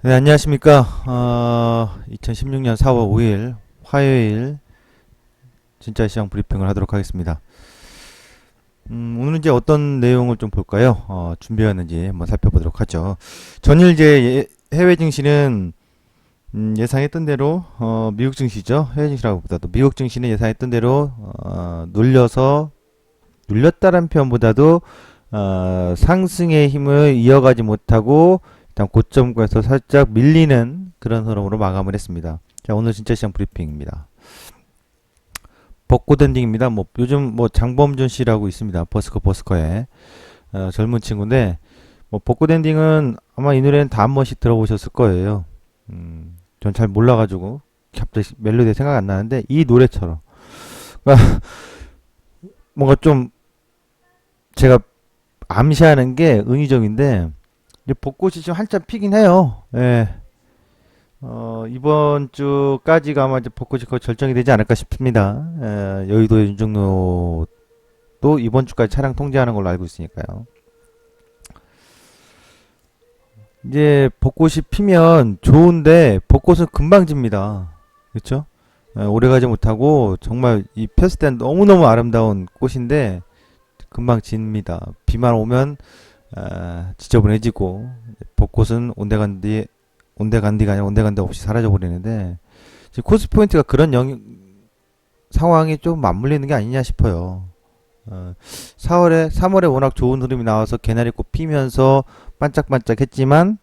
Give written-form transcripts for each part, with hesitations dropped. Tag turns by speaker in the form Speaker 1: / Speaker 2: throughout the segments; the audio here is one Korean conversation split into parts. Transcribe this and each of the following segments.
Speaker 1: 네, 안녕하십니까. 2016년 4월 5일 화요일 진짜 시장 브리핑을 하도록 하겠습니다. 오늘은 이제 어떤 내용을 좀 볼까요? 준비했는지 한번 살펴보도록 하죠. 전일 이제 해외 증시는 예상했던 대로 미국 증시죠. 해외 증시라고 보다도 미국 증시는 예상했던 대로 눌렸다는 표현보다도 상승의 힘을 이어가지 못하고 일단 고점에서 살짝 밀리는 그런 흐름으로 마감을 했습니다. 자, 오늘 진짜 시장 브리핑입니다. 벚꽃 엔딩입니다. 뭐 요즘 뭐 장범준 씨라고 있습니다. 버스커에 젊은 친구인데 뭐 벚꽃 엔딩은 아마 이 노래는 다 한 번씩 들어보셨을 거예요. 전 잘 몰라가지고 갑자기 멜로디 생각 안 나는데 이 노래처럼 그러니까 뭔가 좀 제가 암시하는 게 은유적인데 이제 벚꽃이 지금 한참 피긴 해요. 예. 이번 주까지가 아마 이제 벚꽃이 거의 절정이 되지 않을까 싶습니다. 여의도의 윤중로도 이번 주까지 차량 통제하는 걸로 알고 있으니까요. 이제 벚꽃이 피면 좋은데 벚꽃은 금방 집니다. 그렇죠? 오래 가지 못하고 정말 이 폈을 땐 너무너무 아름다운 꽃인데 금방 집니다. 비만 오면 지저분해지고 벚꽃은 온데간디가 아니라 온데간디 없이 사라져 버리는데 지금 코스 포인트가 그런 상황이 좀 맞물리는 게 아니냐 싶어요. 3월에 워낙 좋은 흐름이 나와서 개나리꽃 피면서 반짝반짝했지만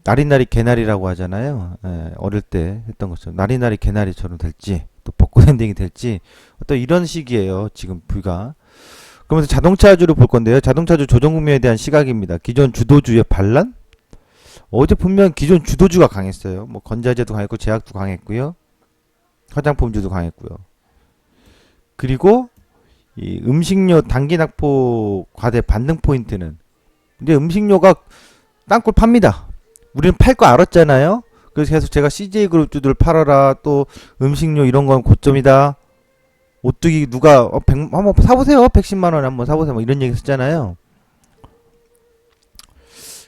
Speaker 1: 나리나리 개나리라고 하잖아요. 어릴 때 했던 것처럼 나리나리 개나리처럼 될지 또 벚꽃 엔딩이 될지 또 이런 시기예요. 지금 V가. 그러면서 자동차주를 볼 건데요. 자동차주 조정국면에 대한 시각입니다. 기존 주도주의 반란? 어제 분명 기존 주도주가 강했어요. 뭐 건자재도 강했고 제약도 강했고요. 화장품주도 강했고요. 그리고 이 음식료 단기 납포 과대 반등 포인트는 이제 음식료가 땅굴 팝니다. 우리는 팔 거 알았잖아요. 그래서 계속 제가 CJ그룹주들 팔아라 또 음식료 이런 건 고점이다. 오뚜기 누가 한번 사보세요. 110만 원에 한번 사보세요. 뭐 이런 얘기 했잖아요.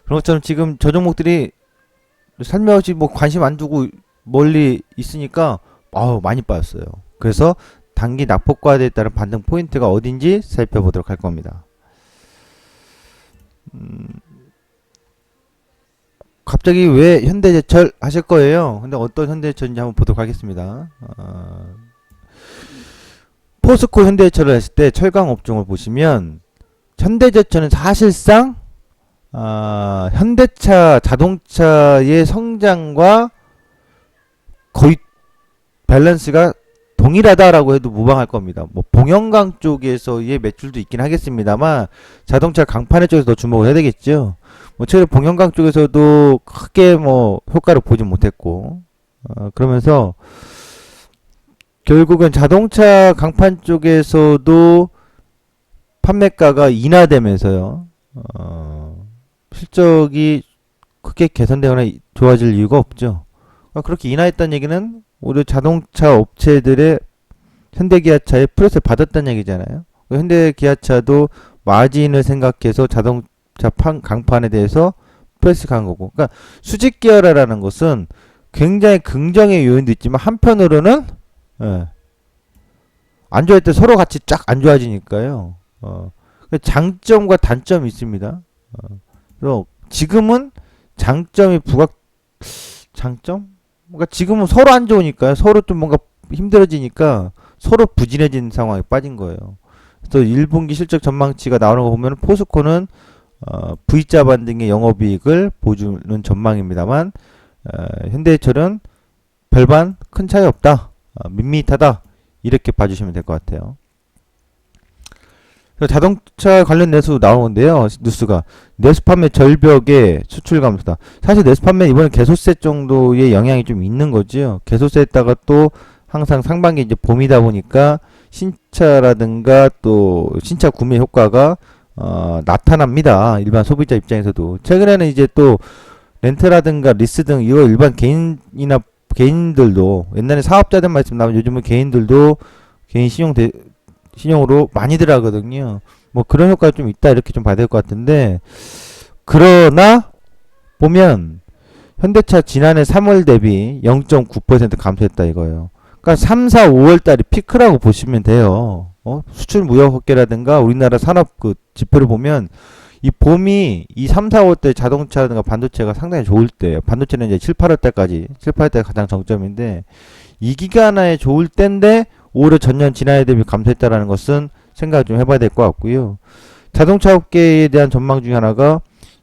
Speaker 1: 그런 것처럼 지금 저 종목들이 살며시 뭐 관심 안 두고 멀리 있으니까 많이 빠졌어요. 그래서 단기 낙폭과대에 따른 반등 포인트가 어딘지 살펴보도록 할 겁니다. 갑자기 왜 현대제철 하실 거예요? 근데 어떤 현대제철인지 한번 보도록 하겠습니다. 포스코 현대제철을 했을 때 철강 업종을 보시면 현대제철은 사실상 현대차 자동차의 성장과 거의 밸런스가 동일하다라고 해도 무방할 겁니다. 뭐 봉영강 쪽에서의 매출도 있긴 하겠습니다만 자동차 강판의 쪽에서 더 주목을 해야 되겠죠. 뭐 최근 봉영강 쪽에서도 크게 뭐 효과를 보지 못했고 그러면서 결국은 자동차 강판 쪽에서도 판매가가 인하되면서요. 실적이 크게 개선되거나 좋아질 이유가 없죠. 그렇게 인하했다는 얘기는 오히려 자동차 업체들의 현대기아차의 플러스를 받았다는 얘기잖아요. 현대기아차도 마진을 생각해서 자동차 강판에 대해서 플러스 간 거고. 그러니까 수직 계열화라는 것은 굉장히 긍정의 요인도 있지만 한편으로는 안 좋아할 때 서로 같이 쫙 안 좋아지니까요. 장점과 단점이 있습니다. 그래서 지금은 장점이 장점? 뭔가 지금은 서로 안 좋으니까요. 서로 좀 뭔가 힘들어지니까 서로 부진해진 상황에 빠진 거예요. 그래서 1분기 실적 전망치가 나오는 거 보면 포스코는 V자 반등의 영업이익을 보여주는 전망입니다만 현대해철은 별반 큰 차이 없다. 밋밋하다. 이렇게 봐주시면 될 것 같아요. 자동차 관련 내수 나오는데요. 뉴스가 내수 판매 절벽의 수출 감소다. 사실 내수 판매 이번에 개소세 정도의 영향이 좀 있는 거죠. 개소세에다가 또 항상 상반기 이제 봄이다 보니까 신차라든가 또 신차 구매 효과가 나타납니다. 일반 소비자 입장에서도. 최근에는 이제 또 렌트라든가 리스 등 이거 일반 개인들도 옛날에 사업자들만 있으면 나면 요즘은 개인들도 개인 신용으로 많이들 하거든요. 뭐 그런 효과가 좀 있다 이렇게 좀 봐야 될 것 같은데 그러나 보면 현대차 지난해 3월 대비 0.9% 감소했다 이거예요. 그러니까 3, 4, 5월 달이 피크라고 보시면 돼요. 수출 무역 헛개라든가 우리나라 산업 그 지표를 보면 이 봄이 이 3, 4, 5월 때 자동차라든가 반도체가 상당히 좋을 때예요. 반도체는 이제 7, 8월 때까지 7, 8월 때가 가장 정점인데 이 기간에 좋을 때인데 오히려 전년 지난해 대비 감소했다라는 것은 생각을 좀 해봐야 될 것 같고요. 자동차 업계에 대한 전망 중에 하나가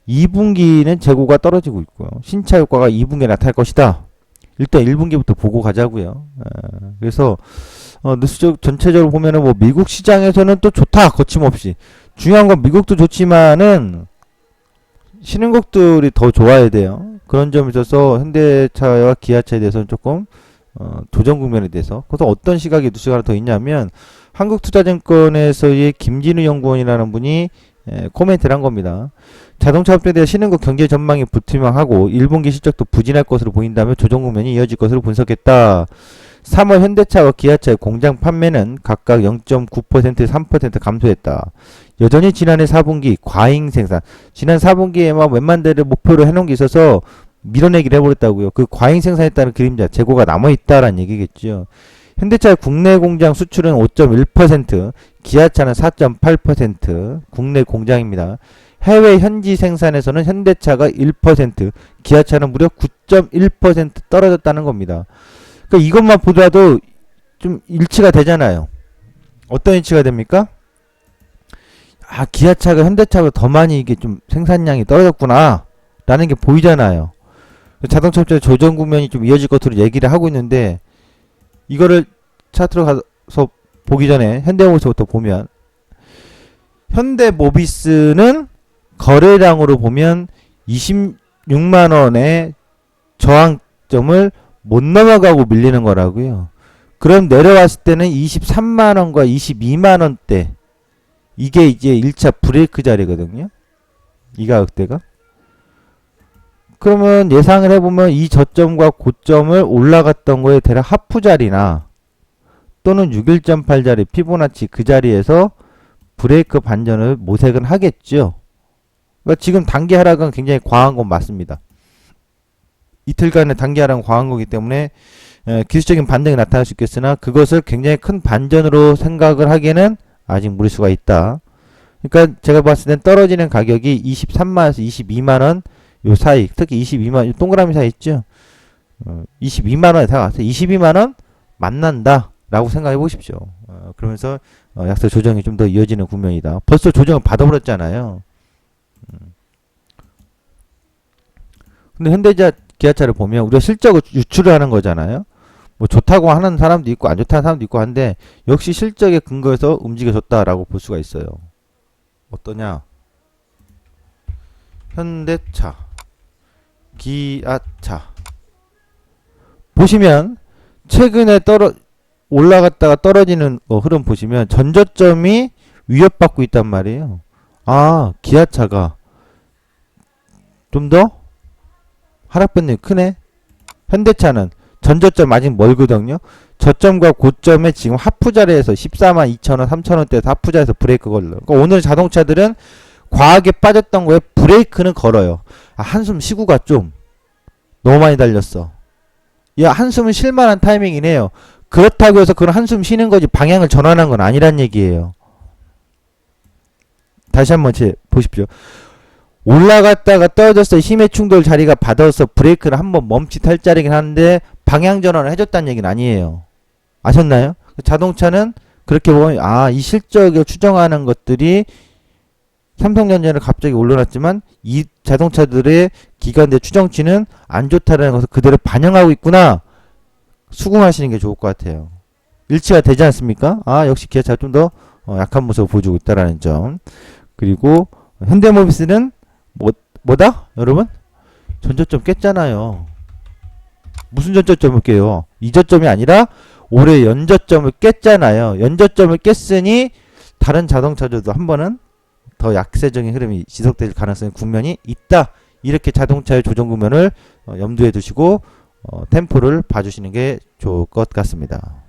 Speaker 1: 2분기는 재고가 떨어지고 있고요. 신차 효과가 2분기에 나타날 것이다. 일단 1분기부터 보고 가자고요. 그래서 뉴스적 전체적으로 보면은 뭐 미국 시장에서는 또 좋다. 거침없이. 중요한 건 미국도 좋지만은 신흥국들이 더 좋아야 돼요. 그런 점에 있어서 현대차와 기아차에 대해서는 조금 도전 국면에 대해서. 그래서 어떤 시각이 뉴스가 하나 더 있냐면 한국투자증권에서의 김진우 연구원이라는 분이 코멘트를 한 겁니다. 자동차 업체에 대한 신흥국 경제 전망이 불투명하고 1분기 실적도 부진할 것으로 보인다며 조정 국면이 이어질 것으로 분석했다. 3월 현대차와 기아차의 공장 판매는 각각 0.9%, 3% 감소했다. 여전히 지난해 4분기 과잉 생산, 지난 4분기에만 웬만한 데를 목표로 해놓은 게 있어서 밀어내기를 해버렸다고요. 그 과잉 생산했다는 그림자, 재고가 남아있다라는 얘기겠죠. 현대차의 국내 공장 수출은 5.1%, 기아차는 4.8% 국내 공장입니다. 해외 현지 생산에서는 현대차가 1%, 기아차는 무려 9.1% 떨어졌다는 겁니다. 그러니까 이것만 보더라도 좀 일치가 되잖아요. 어떤 일치가 됩니까? 기아차가 현대차가 더 많이 이게 좀 생산량이 떨어졌구나 라는 게 보이잖아요. 자동차 업체 조정 국면이 좀 이어질 것으로 얘기를 하고 있는데 이거를 차트로 가서 보기 전에 현대모비스부터 보면 현대모비스는 거래량으로 보면 26만원의 저항점을 못 넘어가고 밀리는 거라고요. 그럼 내려왔을 때는 23만원과 22만원대 이게 이제 1차 브레이크 자리거든요. 이 가격대가. 그러면 예상을 해보면 이 저점과 고점을 올라갔던 거에 대략 하프 자리나 또는 61.8자리 피보나치 그 자리에서 브레이크 반전을 모색은 하겠죠. 그러니까 지금 단기 하락은 굉장히 과한 건 맞습니다. 이틀간의 단기 하락은 과한 거기 때문에 기술적인 반등이 나타날 수 있겠으나 그것을 굉장히 큰 반전으로 생각을 하기에는 아직 무리수가 있다. 그러니까 제가 봤을 땐 떨어지는 가격이 23만원에서 22만원 요 사이, 특히 22만원 동그라미 사이 있죠. 22만원에 다가왔어요. 22만원 만난다 라고 생각해 보십시오. 그러면서 약세 조정이 좀 더 이어지는 국면이다. 벌써 조정을 받아버렸잖아요. 근데 현대차 기아차를 보면 우리가 실적을 유출을 하는 거잖아요. 뭐 좋다고 하는 사람도 있고 안 좋다는 사람도 있고 한데 역시 실적에 근거해서 움직여졌다라고 볼 수가 있어요. 어떠냐? 현대차, 기아차 보시면 최근에 올라갔다가 떨어지는 흐름 보시면 전저점이 위협받고 있단 말이에요. 기아차가 좀 더 하락폭이 크네. 현대차는 전저점 아직 멀거든요. 저점과 고점에 지금 하프 자리에서 14만 2천원, 3천원대에서 하프 자리에서 브레이크 걸려요. 그러니까 오늘 자동차들은 과하게 빠졌던 거에 브레이크는 걸어요. 한숨 쉬고가 좀 너무 많이 달렸어. 한숨은 쉴만한 타이밍이네요. 그렇다고 해서 그런 한숨 쉬는 거지 방향을 전환한 건 아니란 얘기예요. 다시 한번 보십시오. 올라갔다가 떨어졌어. 힘의 충돌 자리가 받아서 브레이크를 한번 멈칫할 자리긴 하는데 방향 전환을 해줬다는 얘기는 아니에요. 아셨나요? 자동차는 그렇게 보면 이 실적을 추정하는 것들이 삼성전자는 갑자기 올라갔지만 이 자동차들의 기관의 추정치는 안 좋다는 것을 그대로 반영하고 있구나. 수긍하시는 게 좋을 것 같아요. 일치가 되지 않습니까? 역시 기아차가 좀 더 약한 모습을 보여주고 있다는 점. 그리고 현대모비스는 뭐다? 여러분? 전저점 깼잖아요. 무슨 전저점을 깨요? 이 저점이 아니라 올해 연저점을 깼잖아요. 연저점을 깼으니 다른 자동차들도 한 번은 더 약세적인 흐름이 지속될 가능성의 국면이 있다. 이렇게 자동차의 조정 국면을 염두에 두시고 템포를 봐주시는 게 좋을 것 같습니다.